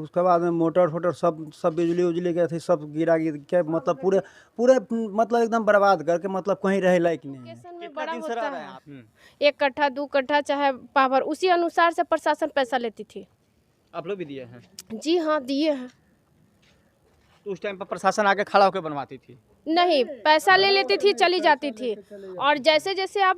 उसके बाद में मोटर फोटर सब बिजली उजली के थी, सब गिरा के मतलब पूरे पूरे मतलब एकदम बर्बाद करके मतलब कहीं रहे लायक नहीं है। लोकेशन में कितना बड़ा दिन से होता रह रहे हैं है, आप? 1 कट्ठा 2 कट्ठा चाहे पावर, उसी अनुसार से प्रशासन पैसा लेती थी। आप लोग भी दिए हैं? जी हाँ, दिए हैं। तो उस टाइम पर प्रशासन आके खड़ा होकर बनवाती थी? नहीं, पैसा ले लेती थी, चली जाती थी। और जैसे जैसे आप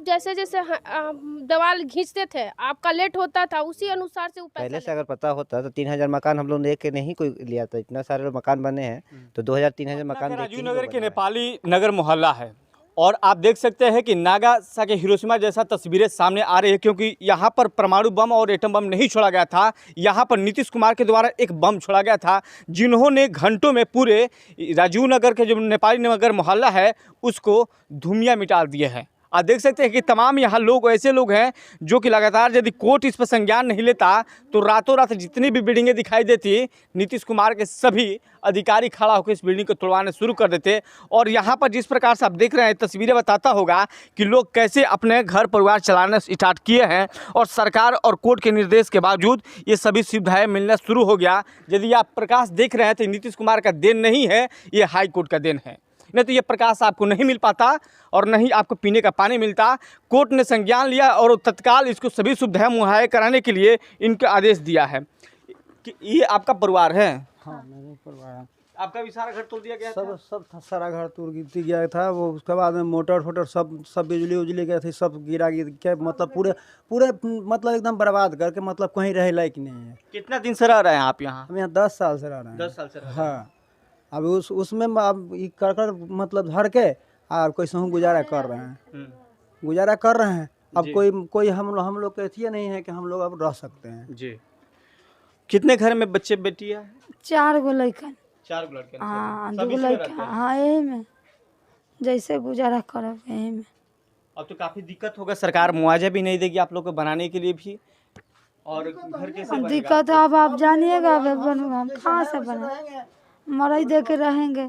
दीवार खींचते थे, आपका लेट होता था, उसी अनुसार से वो पैसा पहले से अगर पता होता तो 3000 मकान हम लोग लेके नहीं कोई लिया था। इतना सारे मकान बने हैं तो 2000-3000 मकान देके राजीव ही नगर लोग के बनवाए। नेपाली नगर मोहल्ला है और आप देख सकते हैं कि नागासाकी हिरोशिमा जैसा तस्वीरें सामने आ रही है, क्योंकि यहाँ पर परमाणु बम और एटम बम नहीं छोड़ा गया था। यहाँ पर नीतीश कुमार के द्वारा एक बम छोड़ा गया था, जिन्होंने घंटों में पूरे राजीव नगर के जो नेपाली नगर मोहल्ला है उसको धूमिया मिटा दिए हैं। आप देख सकते हैं कि तमाम यहाँ लोग ऐसे लोग हैं जो कि लगातार यदि कोर्ट इस पर संज्ञान नहीं लेता तो रातों रात जितनी भी बिल्डिंगें दिखाई देती नीतीश कुमार के सभी अधिकारी खड़ा होकर इस बिल्डिंग को तोड़वाने शुरू कर देते। और यहाँ पर जिस प्रकार से आप देख रहे हैं तस्वीरें बताता होगा कि लोग कैसे अपने घर परिवार चलाना स्टार्ट किए हैं और सरकार और कोर्ट के निर्देश के बावजूद ये सभी सुविधाएं मिलना शुरू हो गया। यदि आप प्रकाश देख रहे हैं तो नीतीश कुमार का देन नहीं है, ये हाई कोर्ट का देन है। नहीं तो ये प्रकाश आपको नहीं मिल पाता और नहीं आपको पीने का पानी मिलता। कोर्ट ने संज्ञान लिया और तत्काल इसको सभी सुविधाएं मुहैया कराने के लिए इनका आदेश दिया है कि ये आपका परिवार है। हाँ, मेरे परिवार है। आपका भी सारा घर तोड़ दिया गया था? सब सारा घर तोड़ गया था वो। उसके बाद में मोटर फोटर सब बिजली उजली के थी, सब गिरा के मतलब पूरे पूरे मतलब एकदम बर्बाद करके मतलब कहीं रहे लायक नहीं है। कितना दिन से रह रहे हैं आप यहाँ? हम यहाँ 10 साल से रह रहे हैं। 10 साल से रह रहे हैं। हाँ, अब उसमें अब ये कर मतलब धर के और कैसे गुजारा कर रहे हैं, गुजारा कर रहे हैं। अब कोई हम लोग के अथिया नहीं है कि हम लोग अब रह सकते हैं जी। कितने घर में बच्चे बेटी है? 4 गो लड़का। 4 लड़के? हाँ, 2 लड़का। हाँ, यही में जैसे गुजारा करब यही में। अब तो काफी दिक्कत होगा, सरकार मुआवजा भी नहीं देगी आप लोग को बनाने के लिए भी, और घर कैसे बनेगा? दिक्कत अब आप जानिएगा, अब बनूंगा हम कहाँ से बना, मरई दे के रहेंगे।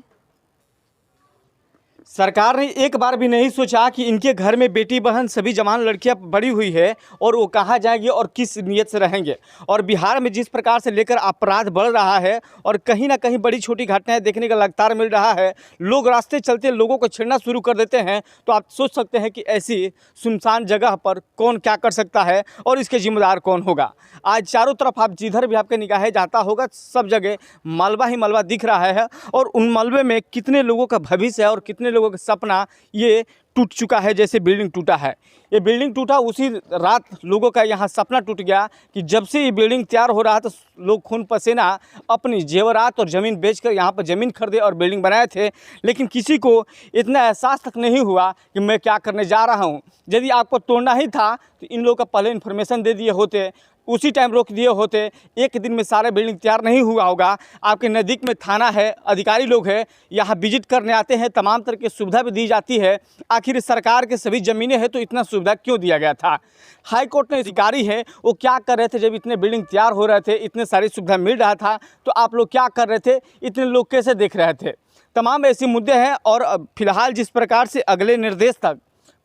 सरकार ने एक बार भी नहीं सोचा कि इनके घर में बेटी बहन सभी जवान लड़कियां बड़ी हुई है और वो कहाँ जाएंगी और किस नीयत से रहेंगे। और बिहार में जिस प्रकार से लेकर अपराध बढ़ रहा है और कहीं ना कहीं बड़ी छोटी घटनाएं देखने का लगातार मिल रहा है, लोग रास्ते चलते लोगों को छेड़ना शुरू कर देते हैं, तो आप सोच सकते हैं कि ऐसी सुनसान जगह पर कौन क्या कर सकता है और इसके जिम्मेदार कौन होगा। आज चारों तरफ आप जिधर भी आपके निगाहें जाता होगा सब जगह मलबा ही मलबा दिख रहा है और उन मलबे में कितने लोगों का भविष्य है और कितने लोगों का सपना ये टूट चुका है। जैसे बिल्डिंग टूटा है, ये बिल्डिंग टूटा उसी रात लोगों का यहाँ सपना टूट गया कि जब से ये बिल्डिंग तैयार हो रहा था लोग खून पसीना अपनी जेवरात और ज़मीन बेचकर यहाँ पर ज़मीन खरीदे और बिल्डिंग बनाए थे, लेकिन किसी को इतना एहसास तक नहीं हुआ कि मैं क्या करने जा रहा हूँ। यदि आपको तोड़ना ही था तो इन लोगों का पहले इन्फॉर्मेशन दे दिए होते, उसी टाइम रोक दिए होते, एक दिन में सारा बिल्डिंग तैयार नहीं हुआ होगा। आपके नज़दीक में थाना है, अधिकारी लोग हैं, यहाँ विजिट करने आते हैं, तमाम तरह की सुविधा भी दी जाती है। आखिर सरकार के सभी ज़मीनें हैं तो इतना सुविधा क्यों दिया गया था? हाई कोर्ट ने अधिकारी है वो क्या कर रहे थे जब इतने बिल्डिंग तैयार हो रहे थे, इतने सारी सुविधा मिल रहा था, तो आप लोग क्या कर रहे थे, इतने लोग कैसे देख रहे थे? तमाम ऐसे मुद्दे हैं। और फिलहाल जिस प्रकार से अगले निर्देश तक,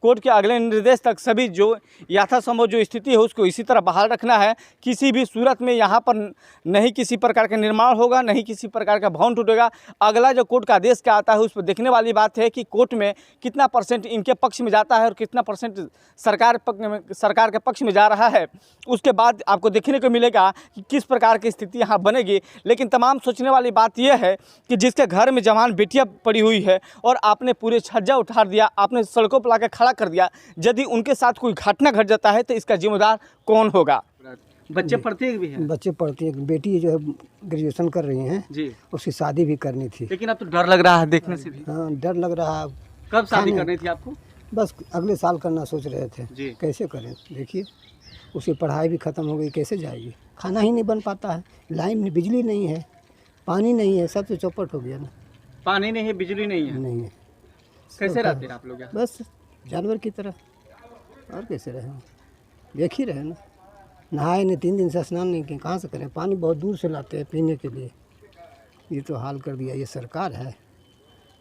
कोर्ट के अगले निर्देश तक सभी जो यथासंभव जो स्थिति है उसको इसी तरह बहाल रखना है। किसी भी सूरत में यहाँ पर नहीं किसी प्रकार का निर्माण होगा, नहीं किसी प्रकार का भवन टूटेगा। अगला जो कोर्ट का आदेश क्या आता है उस पर देखने वाली बात है कि कोर्ट में कितना % इनके पक्ष में जाता है और कितना % सरकार के पक्ष में जा रहा है। उसके बाद आपको देखने को मिलेगा कि किस प्रकार की स्थिति यहाँ बनेगी। लेकिन तमाम सोचने वाली बात यह है कि जिसके घर में जवान बेटियाँ पड़ी हुई है और आपने पूरे छज्जा उठार दिया, आपने सड़कों पर लाकर खड़ा कर दिया, यदि उनके साथ कोई घटना घट जाता है तो इसका जिम्मेदार कौन होगा? बच्चे पढ़ते भी हैं? बच्चे पढ़ते हैं, बेटी जो है ग्रेजुएशन कर रही हैं जी, उसकी शादी भी करनी थी। लेकिन अब तो डर लग रहा है देखने से भी। हाँ, डर लग रहा है। कब शादी करनी थी आपको? बस अगले साल करना सोच रहे थे जी। कैसे करें, देखिए उसकी पढ़ाई भी ख़त्म हो गई, कैसे जाएगी? खाना ही नहीं बन पाता है, लाइन बिजली नहीं है, पानी नहीं है, सब तो चौपट हो गया ना। पानी नहीं है, बिजली नहीं है, नहीं है, कैसे रहते हैं आप लोग यहाँ? बस जानवर की तरह, और कैसे रहें? देख ही रहे ना, नहाए नहीं, 3 दिन से स्नान नहीं किए, कहाँ से करें? पानी बहुत दूर से लाते हैं पीने के लिए। ये तो हाल कर दिया, ये सरकार है।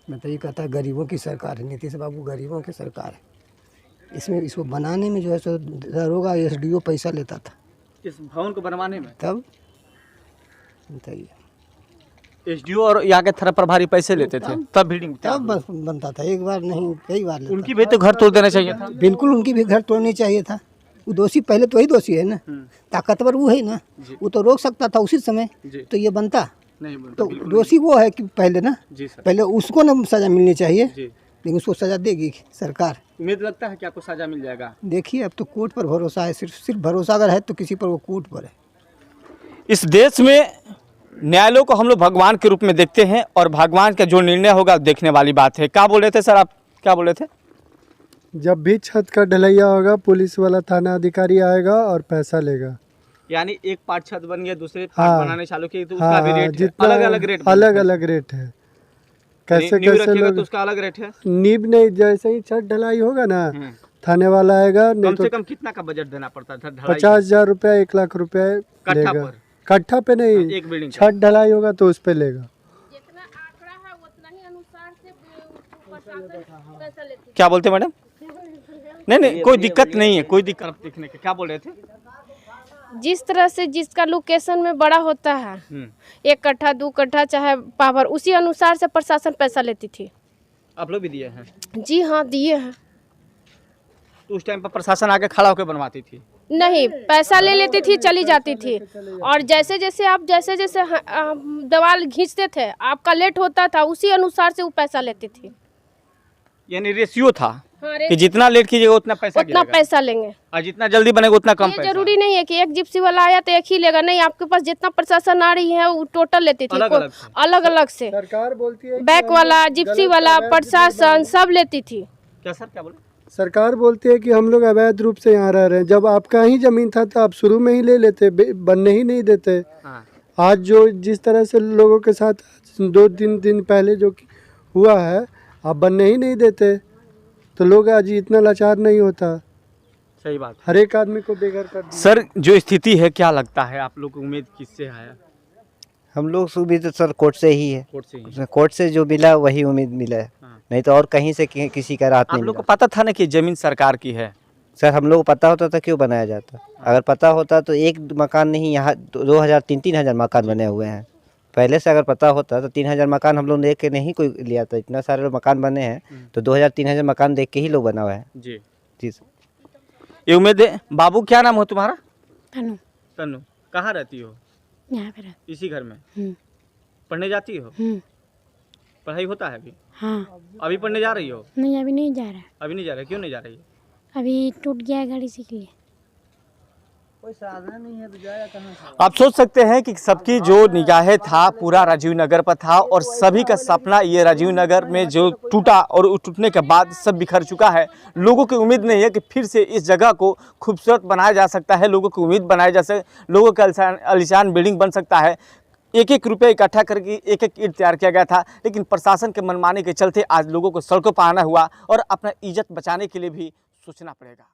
मैं तो ये कहता है गरीबों की सरकार है, नीतीश बाबू गरीबों की सरकार है। इसमें इसको बनाने में जो है सो दरोगा SDO पैसा लेता था, इस भवन को बनवाने में। तब बताइए। एसडीओ और यहाँ के थाना प्रभारी पैसे लेते थे तब बिल्डिंग तब बस बनता था, एक बार नहीं कई बार लेता उनकी भी तो घर तोड़ देना चाहिए था। था। बिल्कुल उनकी भी घर तोड़नी चाहिए था। वो दोषी पहले तो वही दोषी है ना, ताकतवर वो है ना, वो तो रोक सकता था उसी समय, तो ये बनता। नहीं तो दोषी वो है कि पहले ना, जी सर। पहले उसको ना सजा मिलनी चाहिए, जी। लेकिन उसको सजा देगी सरकार। उम्मीद लगता है कि आपको सजा मिल जाएगा। देखिए अब तो कोर्ट पर भरोसा है, सिर्फ भरोसा अगर है तो किसी पर, वो कोर्ट पर है। इस देश में न्यायालयों को हम लोग भगवान के रूप में देखते हैं और भगवान का जो निर्णय होगा देखने वाली बात है। क्या बोल रहे थे सर, आप क्या बोल रहे थे? जब भी छत का ढलैया होगा पुलिस वाला थाना अधिकारी आएगा और पैसा लेगा। यानी एक पार्ट छत बन गया, दूसरे हाँ। पार्ट बनाने चालू किए तो उसका भी रेट है। जितना अलग अलग रेट अलग अलग रेट है। कैसे नींव कैसे रखिएगा लोग तो उसका अलग रेट है। नींव नहीं, जैसे ही छत ढलाई होगा ना थाने वाला आएगा, नहीं कम तो से कम कितना का बजट देना पड़ता था ढलाई 50,000 रुपया 1,00,000 रुपया कट्ठा लेगा। पर? कट्ठा पे नहीं, एक बिल्डिंग छत ढलाई होगा तो उस पे लेगा। जितना आंकड़ा है उतना ही अनुसार से प्रशासन पैसा लेती है। क्या बोलते हैं मैडम? नहीं कोई दिक्कत नहीं है, कोई दिक्कत दिखने के। क्या बोल रहे थे? जिस तरह से जिसका लोकेशन में बड़ा होता है, 1 कट्ठा 2 कट्ठा चाहे पावर, उसी अनुसार से प्रशासन पैसा लेती थी। आप लोग भी दिए हैं? जी हाँ, दिए हैं। तो उस टाइम पर प्रशासन आके खड़ा होकर बनवाती थी? नहीं, पैसा ले लेती थी, चली जाती थी। और जैसे जैसे आप दीवार खींचते थे, आपका लेट होता था, उसी अनुसार से वो पैसा लेती थी। यानी रेशियो था हाँ, कि जितना लेट कीजिएगा उतना पैसा उतना गिरेगा पैसा लेंगे। और जितना जल्दी बनेगा उतना कम ये पैसा। जरूरी नहीं है कि एक जिप्सी वाला आया तो एक ही लेगा, नहीं, आपके पास जितना प्रशासन आ रही है वो टोटल लेती थी, अलग अलग से। सरकार बोलती है बैक वाला, जिप्सी वाला, प्रशासन सब लेती थी। क्या सर, क्या बोले? सरकार बोलती है कि हम लोग अवैध रूप से यहाँ रह रहे हैं। जब आपका ही जमीन था तो आप शुरू में ही ले लेते, बनने ही नहीं देते। हाँ। आज जो जिस तरह से लोगों के साथ 2-3 दिन पहले जो हुआ है, आप बनने ही नहीं देते तो लोग आज इतना लाचार नहीं होता। सही बात। हर एक आदमी को बेघर कर दिया। सर जो स्थिति है, क्या लगता है आप लोग को उम्मीद किससे है? हम लोग उम्मीद तो सर कोर्ट से ही है। कोर्ट से ही? कोर्ट से जो मिला वही उम्मीद मिला है, नहीं तो और कहीं से किसी का राहत आप नहीं लोग को मिला। पता था ना कि जमीन सरकार की है? सर हम लोग को पता होता तो क्यों बनाया जाता? अगर पता होता तो एक मकान नहीं, यहाँ 2,000 3-3 हज़ार मकान बने हुए हैं। पहले से अगर पता होता तो 3,000 मकान हम लोग देख के नहीं कोई लिया था। इतना सारे मकान बने हैं तो 2,000-3,000 मकान देख के ही लोग बना हुआ है। जी जी सर। ये उम्मीद है। बाबू क्या नाम हो तुम्हारा? तनु, तनु। कहाँ रहती हो? यहाँ पे रह। इसी घर में? पढ़ने जाती हो? पढ़ाई होता है अभी? हाँ, अभी पढ़ने जा रही हो? नहीं अभी नहीं जा रहा है, अभी नहीं जा रही? क्यों नहीं जा रही? अभी टूट गया है गाड़ी से के लिए। कोई साधन नहीं है तो जाएगा कहाँ से? आप सोच सकते हैं कि सबकी जो निगाहें था पूरा राजीव नगर पर था और सभी का सपना ये राजीव नगर में जो टूटा और उस टूटने के बाद सब बिखर चुका है। लोगों की उम्मीद नहीं है कि फिर से इस जगह को खूबसूरत बनाया जा सकता है, लोगों की उम्मीद बनाया जा सकता, लोगों का आलीशान बिल्डिंग बन सकता है। 1-1 रुपये इकट्ठा करके 1-1 ईंट तैयार किया गया था, लेकिन प्रशासन के मनमाने के चलते आज लोगों को सड़कों पर आना हुआ और अपना इज्जत बचाने के लिए भी सोचना पड़ेगा।